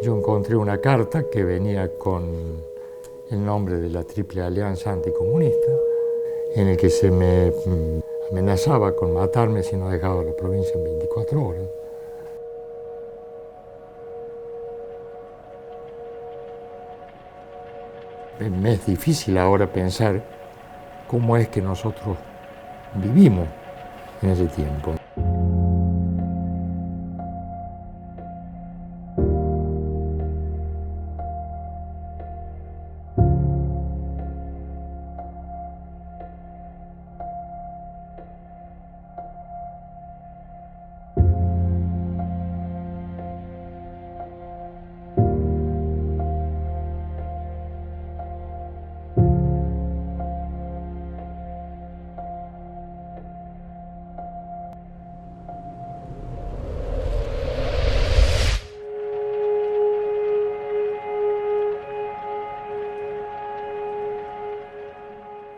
yo encontré una carta que venía con el nombre de la Triple Alianza Anticomunista, en el que se me amenazaba con matarme si no dejaba la provincia en 24 horas. Me es difícil ahora pensar cómo es que nosotros vivimos en ese tiempo.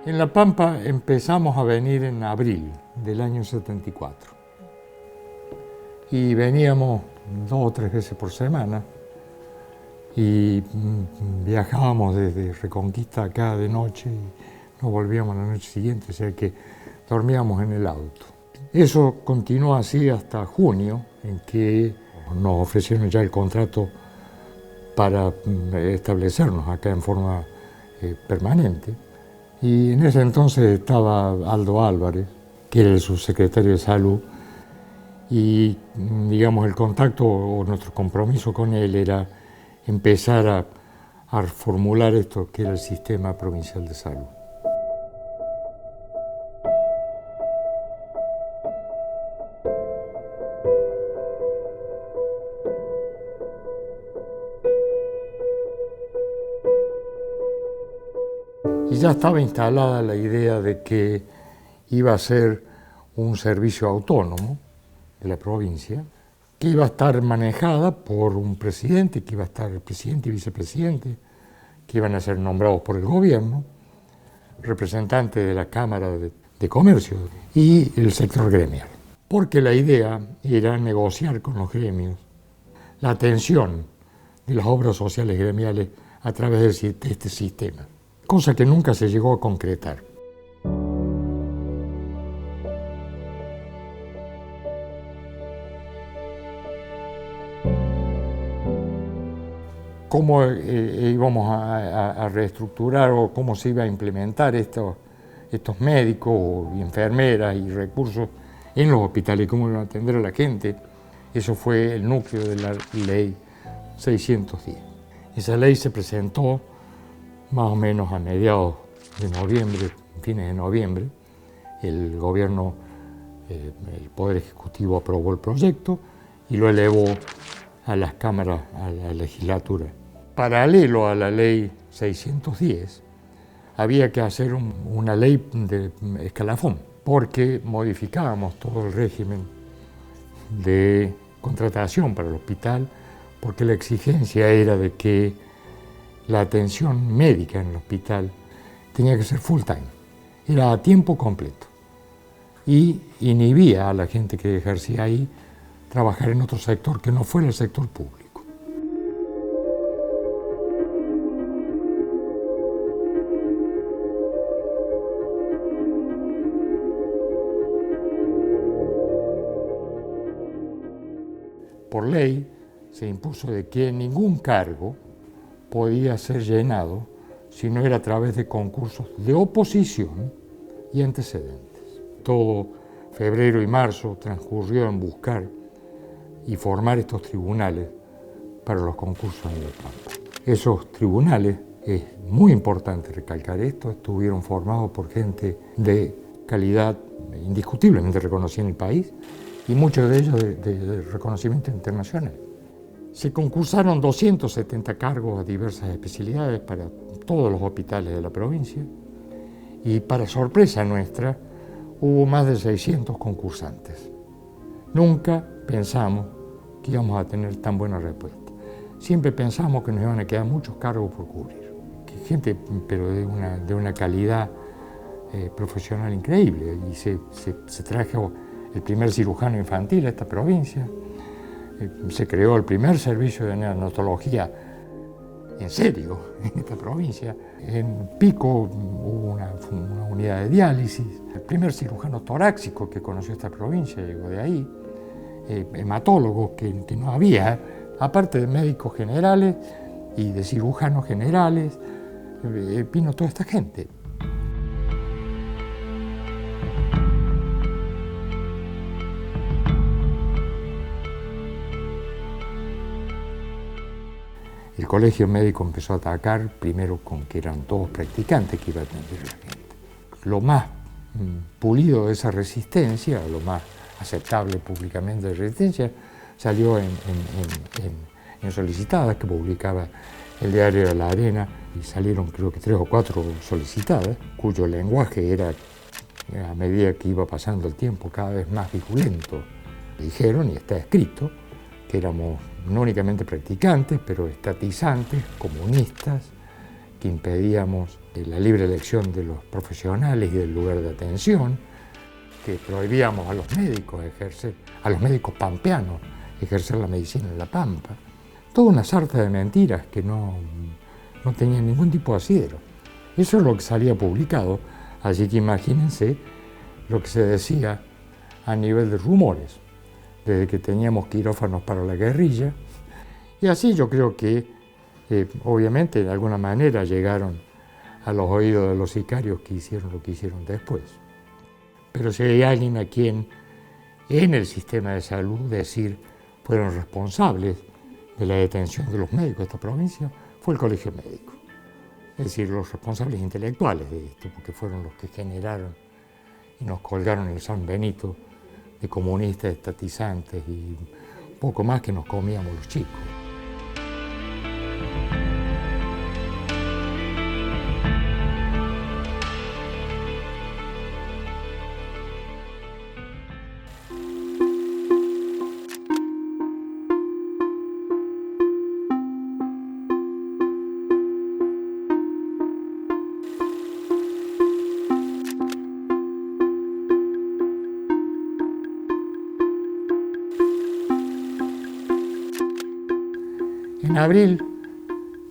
En La Pampa empezamos a venir en abril del año 74 y veníamos 2 o 3 veces por semana y viajábamos desde Reconquista acá de noche y nos volvíamos la noche siguiente, o sea que dormíamos en el auto. Eso continuó así hasta junio, en que nos ofrecieron ya el contrato para establecernos acá en forma permanente. Y en ese entonces estaba Aldo Álvarez, que era el subsecretario de Salud, y digamos el contacto o nuestro compromiso con él era empezar a formular esto que era el Sistema Provincial de Salud. Y ya estaba instalada la idea de que iba a ser un servicio autónomo de la provincia, que iba a estar manejada por un presidente, que iba a estar el presidente y vicepresidente, que iban a ser nombrados por el gobierno, representantes de la Cámara de Comercio y el sector gremial. Porque la idea era negociar con los gremios la atención de las obras sociales gremiales a través de este sistema, cosa que nunca se llegó a concretar. Cómo íbamos a reestructurar o cómo se iba a implementar estos médicos y enfermeras y recursos en los hospitales, cómo iban a atender a la gente. Eso fue el núcleo de la ley 610. Esa ley se presentó más o menos a mediados de noviembre, fines de noviembre. El gobierno, el Poder Ejecutivo aprobó el proyecto y lo elevó a las cámaras, a la legislatura. Paralelo a la ley 610, había que hacer una ley de escalafón, porque modificábamos todo el régimen de contratación para el hospital, porque la exigencia era de que la atención médica en el hospital tenía que ser full time, era a tiempo completo, y inhibía a la gente que ejercía ahí trabajar en otro sector que no fuera el sector público. Por ley se impuso de que ningún cargo podía ser llenado si no era a través de concursos de oposición y antecedentes. Todo febrero y marzo transcurrió en buscar y formar estos tribunales para los concursos en La Pampa. Esos tribunales, es muy importante recalcar esto, estuvieron formados por gente de calidad indiscutiblemente reconocida en el país y muchos de ellos de reconocimiento internacional. Se concursaron 270 cargos a diversas especialidades para todos los hospitales de la provincia y, para sorpresa nuestra, hubo más de 600 concursantes. Nunca pensamos que íbamos a tener tan buena respuesta. Siempre pensamos que nos iban a quedar muchos cargos por cubrir. Que gente, pero de una calidad profesional increíble. Y se trajo el primer cirujano infantil a esta provincia, Se creó el primer servicio de neonatología en serio en esta provincia. En Pico hubo una unidad de diálisis. El primer cirujano torácico que conoció esta provincia llegó de ahí. Hematólogos que no había, aparte de médicos generales y de cirujanos generales, vino toda esta gente. El colegio médico empezó a atacar primero con que eran todos practicantes que iba a atender a la gente. Lo más pulido de esa resistencia, lo más aceptable públicamente de resistencia, salió en solicitadas que publicaba el diario de La Arena, y salieron creo que 3 o 4 solicitadas, cuyo lenguaje era, a medida que iba pasando el tiempo, cada vez más virulento. Dijeron, y está escrito, que éramos no únicamente practicantes, pero estatizantes, comunistas, que impedíamos la libre elección de los profesionales y del lugar de atención, que prohibíamos a los médicos ejercer, a los médicos pampeanos, ejercer la medicina en la Pampa. Toda una sarta de mentiras que no tenían ningún tipo de asidero. Eso es lo que salía publicado, así que imagínense lo que se decía a nivel de rumores, desde que teníamos quirófanos para la guerrilla, y así yo creo que obviamente de alguna manera llegaron a los oídos de los sicarios que hicieron lo que hicieron después. Pero si hay alguien a quien en el sistema de salud decir fueron responsables de la detención de los médicos de esta provincia, fue el colegio médico. Es decir, los responsables intelectuales de esto, porque fueron los que generaron y nos colgaron el San Benito de comunistas, estatizantes y poco más que nos comíamos los chicos. En abril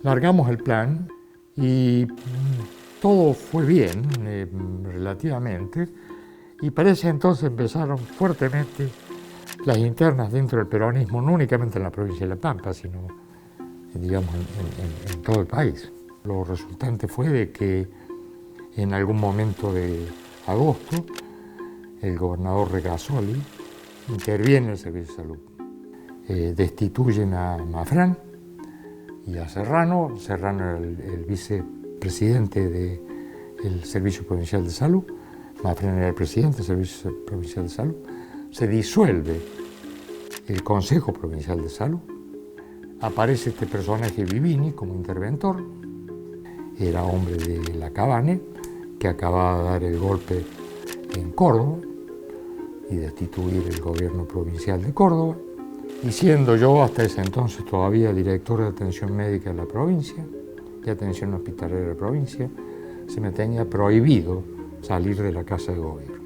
largamos el plan y todo fue bien, relativamente, y para ese entonces empezaron fuertemente las internas dentro del peronismo, no únicamente en la provincia de La Pampa, sino, digamos, en todo el país. Lo resultante fue de que en algún momento de agosto el gobernador Regasoli interviene en el Servicio de Salud. Destituyen a Mafrán y a Serrano. Serrano era el vicepresidente del Servicio Provincial de Salud, Mafrán era el presidente del Servicio Provincial de Salud. Se disuelve el Consejo Provincial de Salud. Aparece este personaje Vivini como interventor. Era hombre de la Cabane, que acababa de dar el golpe en Córdoba y destituir el gobierno provincial de Córdoba. Y siendo yo hasta ese entonces todavía director de atención médica de la provincia y atención hospitalaria de la provincia, se me tenía prohibido salir de la casa de gobierno.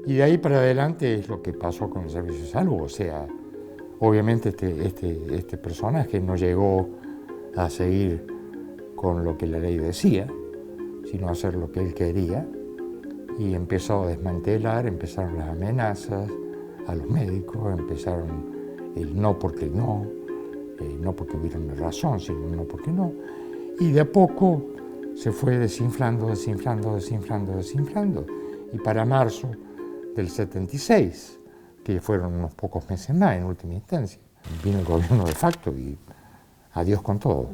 Y de ahí para adelante es lo que pasó con el Servicio de Salud. O sea, obviamente este personaje no llegó a seguir con lo que la ley decía, sino a hacer lo que él quería, y empezó a desmantelar, empezaron las amenazas a los médicos, empezaron el no porque no porque hubiera una razón, sino no porque no, y de a poco se fue desinflando, y para marzo del 76, que fueron unos pocos meses más en última instancia, vino el gobierno de facto y adiós con todo.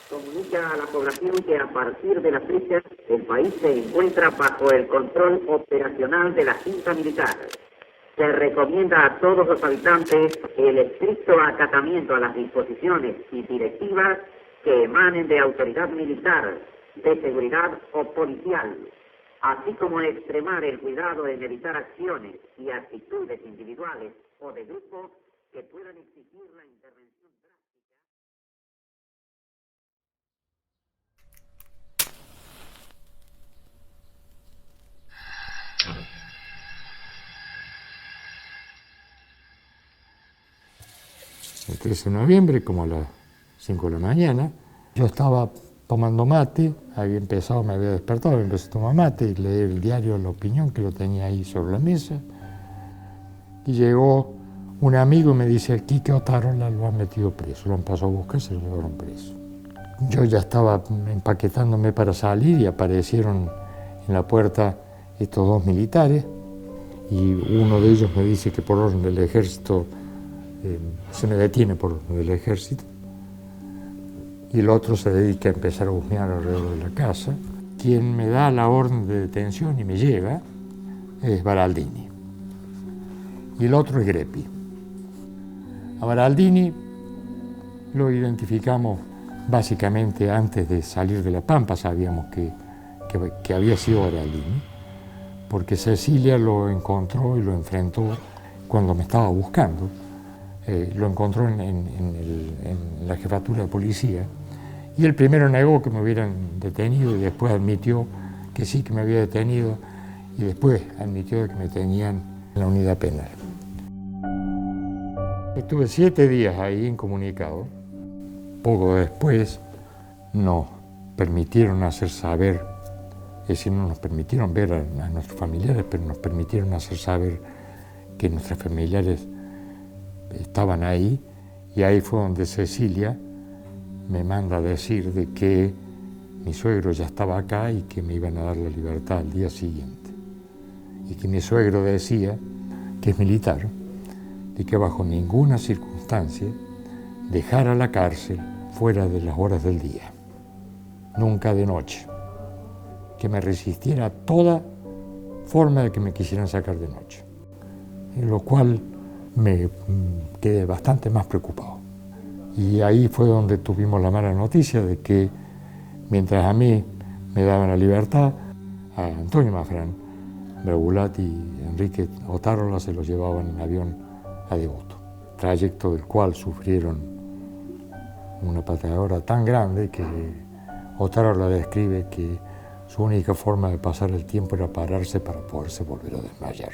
Comunica a la población que a partir de la fecha el país se encuentra bajo el control operacional de la Junta Militar. Se recomienda a todos los habitantes el estricto acatamiento a las disposiciones y directivas que emanen de autoridad militar, de seguridad o policial, así como extremar el cuidado en evitar acciones y actitudes individuales o de grupo que puedan exigir la intervención drástica. el 13 de noviembre, como a las 5 de la mañana. Yo estaba tomando mate, había empezado, me había despertado, empecé a tomar mate y leí el diario La Opinión, que lo tenía ahí sobre la mesa. Y llegó un amigo y me dice, el Quique Otárola lo han metido preso, lo han pasado a buscar, se lo llevaron preso. Yo ya estaba empaquetándome para salir y aparecieron en la puerta estos dos militares y uno de ellos me dice que por orden del ejército, se me detiene por orden del ejército, y el otro se dedica a empezar a husmear alrededor de la casa. Quien me da la orden de detención y me lleva es Baraldini, y el otro es Greppi. A Baraldini lo identificamos básicamente antes de salir de La Pampa, sabíamos que había sido Baraldini, porque Cecilia lo encontró y lo enfrentó cuando me estaba buscando. Lo encontró en la jefatura de policía y él primero negó que me hubieran detenido y después admitió que sí, que me había detenido y después admitió que me tenían en la unidad penal. Estuve 7 días ahí incomunicado. Poco después nos permitieron hacer saber, es decir, no nos permitieron ver a nuestros familiares, pero nos permitieron hacer saber que nuestros familiares estaban ahí, y ahí fue donde Cecilia me manda a decir de que mi suegro ya estaba acá y que me iban a dar la libertad al día siguiente. Y que mi suegro decía, que es militar, de que bajo ninguna circunstancia dejara la cárcel fuera de las horas del día, nunca de noche, que me resistiera a toda forma de que me quisieran sacar de noche, en lo cual me quedé bastante más preocupado. Y ahí fue donde tuvimos la mala noticia de que mientras a mí me daban la libertad, a Antonio Mafrán, Bragulat y Enrique Otárola se los llevaban en avión a Devoto, trayecto del cual sufrieron una patadura tan grande que Otárola describe que su única forma de pasar el tiempo era pararse para poderse volver a desmayar.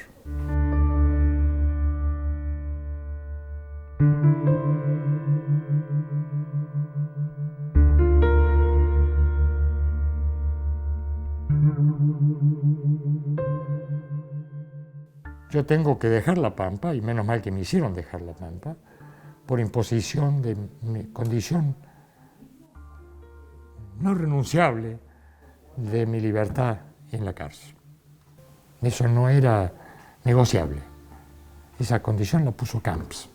Yo tengo que dejar La Pampa, y menos mal que me hicieron dejar La Pampa, por imposición de mi condición no renunciable de mi libertad en la cárcel. Eso no era negociable. Esa condición la puso Camps,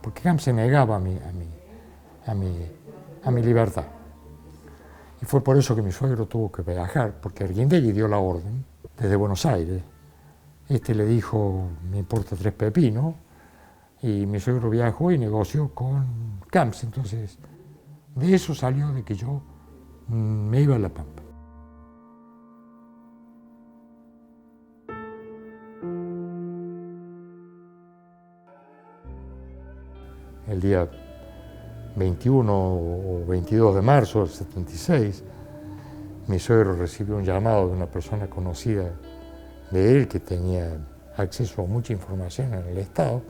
porque Camps se negaba a mi libertad. Y fue por eso que mi suegro tuvo que viajar, porque Arguindegui dio la orden desde Buenos Aires. Este le dijo, me importa 3 pepinos, y mi suegro viajó y negoció con Camps. Entonces, de eso salió de que yo me iba a La Pampa. El día 21 o 22 de marzo del 76, mi suegro recibió un llamado de una persona conocida de él que tenía acceso a mucha información en el Estado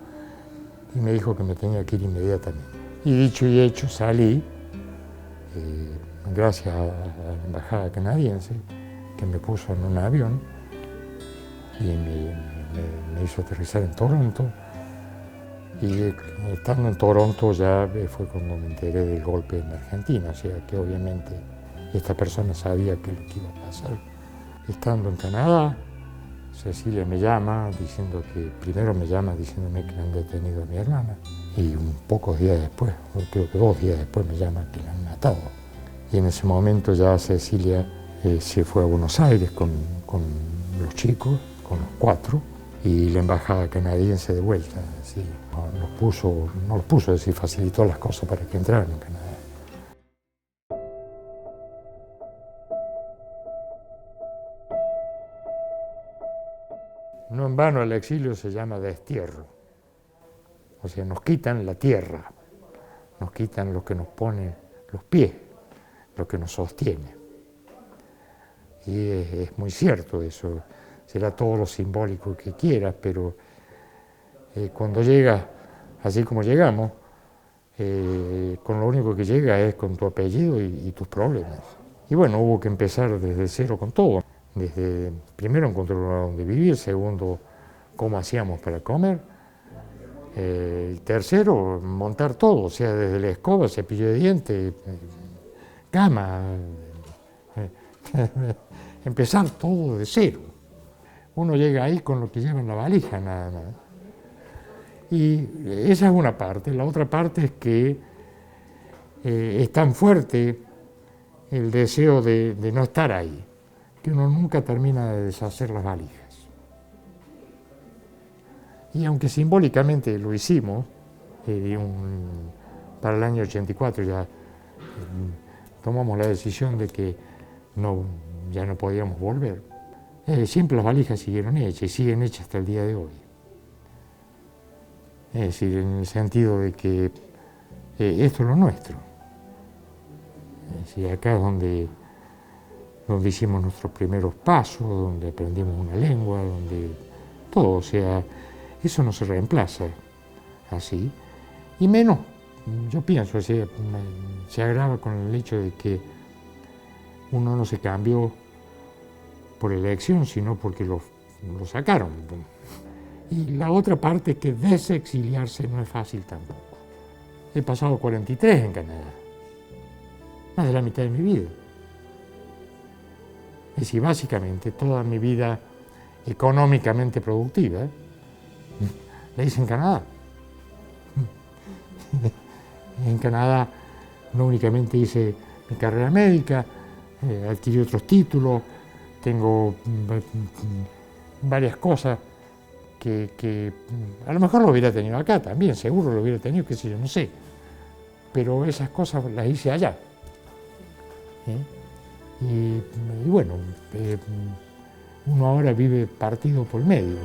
y me dijo que me tenía que ir inmediatamente. Y dicho y hecho, salí, gracias a la embajada canadiense, que me puso en un avión y me hizo aterrizar en Toronto. Y estando en Toronto ya fue cuando me enteré del golpe en Argentina, o sea que obviamente esta persona sabía que lo que iba a pasar. Estando en Canadá, Cecilia me llama diciendo que, primero me llama diciéndome que han detenido a mi hermana, y pocos días después, creo que 2 días después, me llama que la han matado. Y en ese momento ya Cecilia se fue a Buenos Aires con los chicos, con los 4, y la embajada canadiense de vuelta. Así, no los puso, es decir, facilitó las cosas para que entraran en Canadá. No en vano el exilio se llama destierro. O sea, nos quitan la tierra, nos quitan lo que nos pone los pies, lo que nos sostiene. Y es muy cierto eso, será todo lo simbólico que quieras, pero cuando llegas así como llegamos, con lo único que llega es con tu apellido y tus problemas. Y bueno, hubo que empezar desde cero con todo. Desde, primero, encontrar un lugar donde vivir, segundo, cómo hacíamos para comer, y tercero, montar todo, o sea, desde la escoba, cepillo de dientes, cama, empezar todo de cero. Uno llega ahí con lo que lleva en la valija, nada más. Y esa es una parte. La otra parte es que es tan fuerte el deseo de no estar ahí, que uno nunca termina de deshacer las valijas. Y aunque simbólicamente lo hicimos, para el año 84 ya tomamos la decisión de que ya no podíamos volver, siempre las valijas siguieron hechas y siguen hechas hasta el día de hoy. Es decir, en el sentido de que esto es lo nuestro. Es decir, acá es donde hicimos nuestros primeros pasos, donde aprendimos una lengua, donde todo, o sea, eso no se reemplaza así. Y menos, yo pienso, o sea, se agrava con el hecho de que uno no se cambió por elección, sino porque lo sacaron. Y la otra parte es que desexiliarse no es fácil tampoco. He pasado 43 en Canadá, más de la mitad de mi vida. Es decir, básicamente toda mi vida económicamente productiva la hice en Canadá. En Canadá no únicamente hice mi carrera médica, adquirí otros títulos, tengo varias cosas que a lo mejor lo hubiera tenido acá también, seguro lo hubiera tenido, qué sé yo, no sé. Pero esas cosas las hice allá. Y bueno, uno ahora vive partido por medio.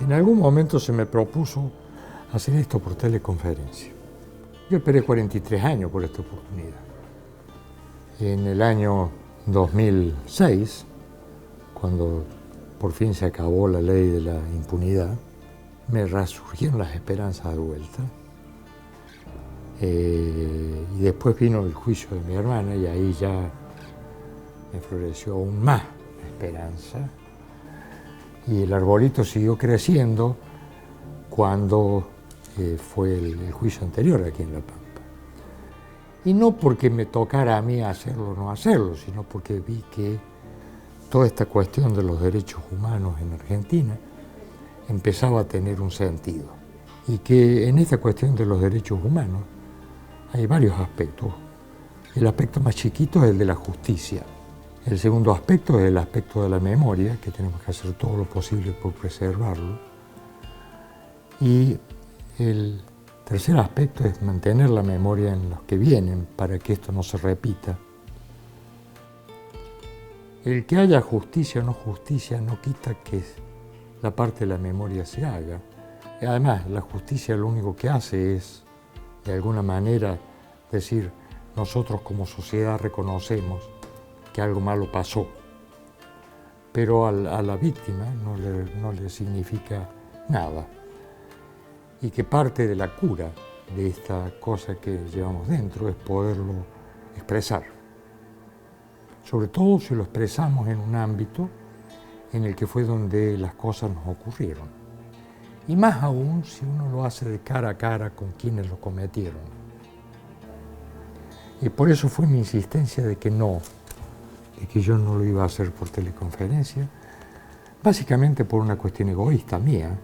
En algún momento se me propuso hacer esto por teleconferencia. Yo esperé 43 años por esta oportunidad. En el año 2006, cuando por fin se acabó la ley de la impunidad, me resurgieron las esperanzas de vuelta. Y después vino el juicio de mi hermana y ahí ya me floreció aún más la esperanza. Y el arbolito siguió creciendo cuando fue el juicio anterior aquí en La Pampa. Y no porque me tocara a mí hacerlo o no hacerlo, sino porque vi que toda esta cuestión de los derechos humanos en Argentina empezaba a tener un sentido. Y que en esta cuestión de los derechos humanos hay varios aspectos. El aspecto más chiquito es el de la justicia. El segundo aspecto es el aspecto de la memoria, que tenemos que hacer todo lo posible por preservarlo. Y el tercer aspecto es mantener la memoria en los que vienen para que esto no se repita. El que haya justicia o no justicia no quita que la parte de la memoria se haga. Y además, la justicia lo único que hace es, de alguna manera, decir, nosotros como sociedad reconocemos que algo malo pasó, pero a la víctima no le significa nada. Y que parte de la cura de esta cosa que llevamos dentro es poderlo expresar. Sobre todo si lo expresamos en un ámbito en el que fue donde las cosas nos ocurrieron. Y más aún si uno lo hace de cara a cara con quienes lo cometieron. Y por eso fue mi insistencia de que yo no lo iba a hacer por teleconferencia, básicamente por una cuestión egoísta mía,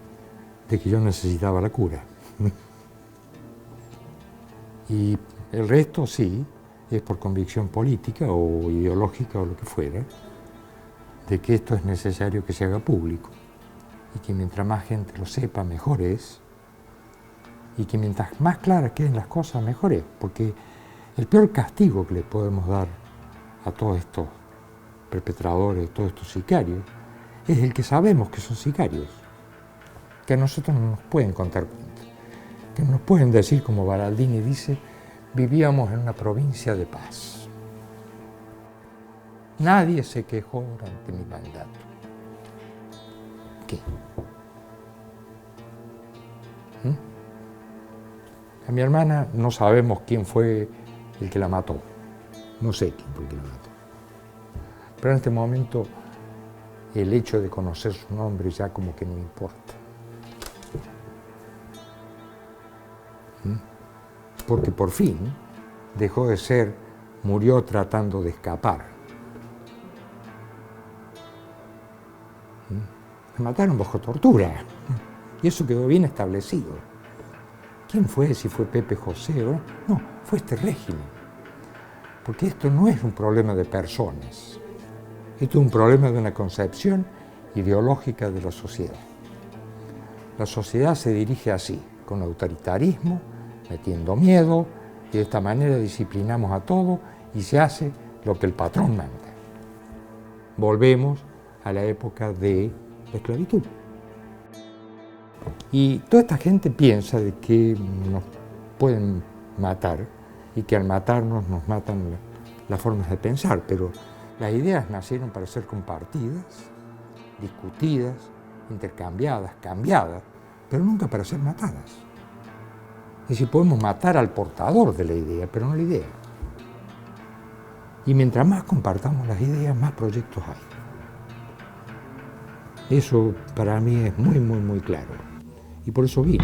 de que yo necesitaba la cura. Y el resto sí, es por convicción política o ideológica o lo que fuera, de que esto es necesario que se haga público. y que mientras más gente lo sepa, mejor es, y que mientras más claras queden las cosas, mejor es, porque el peor castigo que le podemos dar a todos estos perpetradores, todos estos sicarios, es el que sabemos que son sicarios, que a nosotros no nos pueden contar cuentos, que nos pueden decir, como Baraldini dice, vivíamos en una provincia de paz. Nadie se quejó durante mi mandato. ¿Qué? A mi hermana no sabemos quién fue el que la mató. No sé quién fue el que la mató. Pero en este momento el hecho de conocer su nombre ya como que no importa. Porque por fin dejó de ser, murió tratando de escapar. Me mataron bajo tortura. Y eso quedó bien establecido. ¿Quién fue? Si fue Pepe José o no. No, fue este régimen. Porque esto no es un problema de personas. Esto es un problema de una concepción ideológica de la sociedad. La sociedad se dirige así, con autoritarismo, metiendo miedo, y de esta manera disciplinamos a todo y se hace lo que el patrón manda. Volvemos a la época de la esclavitud. Y toda esta gente piensa de que nos pueden matar y que al matarnos nos matan las formas de pensar, pero las ideas nacieron para ser compartidas, discutidas, intercambiadas, cambiadas, pero nunca para ser matadas. Es decir, podemos matar al portador de la idea, pero no la idea. Y mientras más compartamos las ideas, más proyectos hay. Eso para mí es muy, muy, muy claro. Y por eso vino.